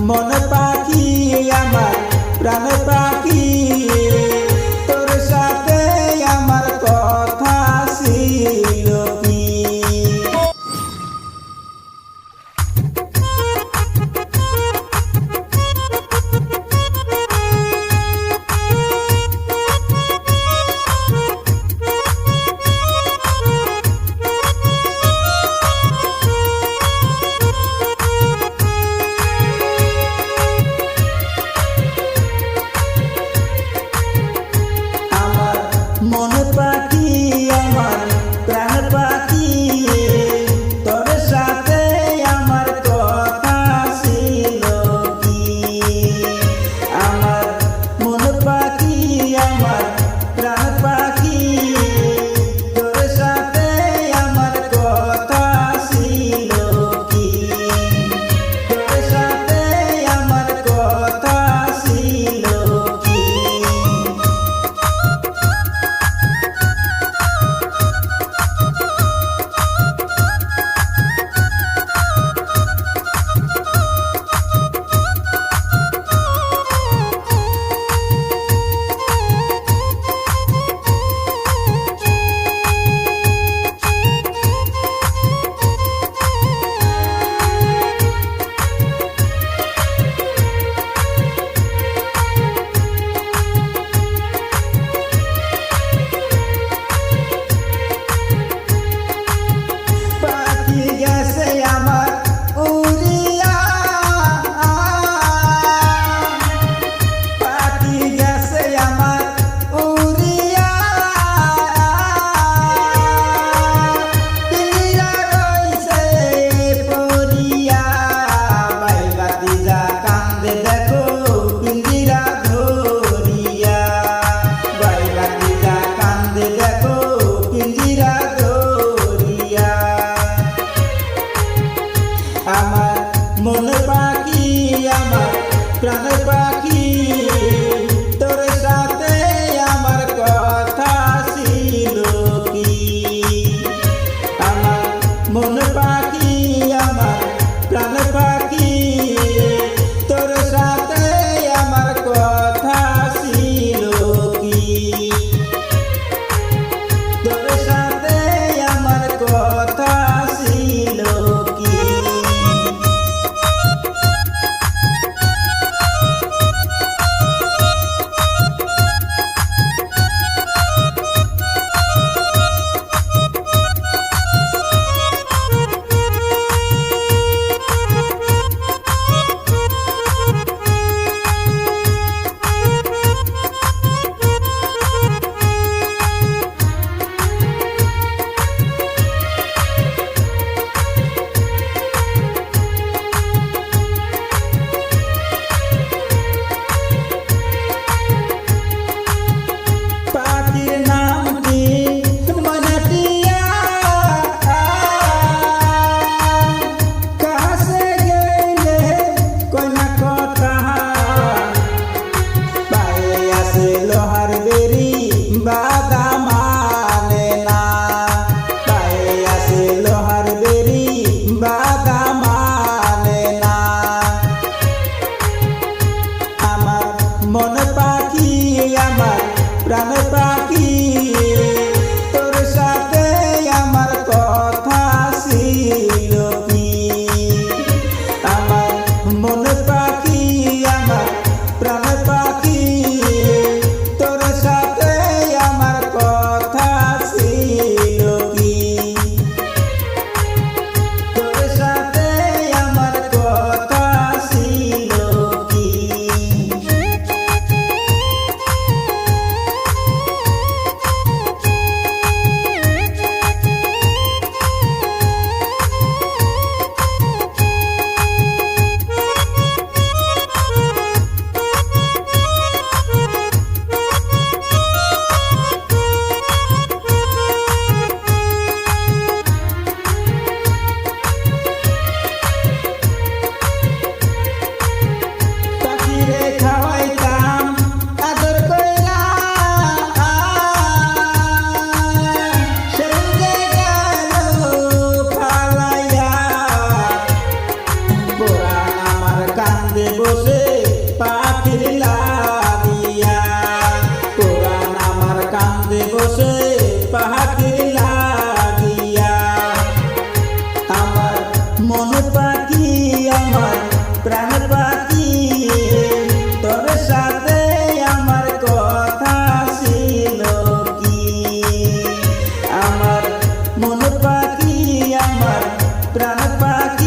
মন পাখি আমার প্রাণ পাখি তোর সাথে আমার কথা ছিল কি মন পাখি আমার প্রাণ পাখি তোর সাথে আমার কথা ছিল কি আমার মন পাখি আমার প্রাণ পাখি তোর সাথে আমার কথা ছিল কি তোর সাথে আমার কথা ছিল কি আমার মন পাখি আমার প্রাণ পাখি তোর সাথে আমার কথা ছিল কি আমার মন পাখি আমার প্রাণ পাখি তোর সাথে আমার কথা ছিল কি তোর সাথে আমার কথা ছিল কি বসে পাখির লাগিয়া পরাণ আমার কান্দে বসে পাখির লাগিয়া আমার মন পাখি আমার প্রাণ পাখি তোর সাথে আমার কথা ছিল কি আমার মন পাখি আমার প্রাণ পাখি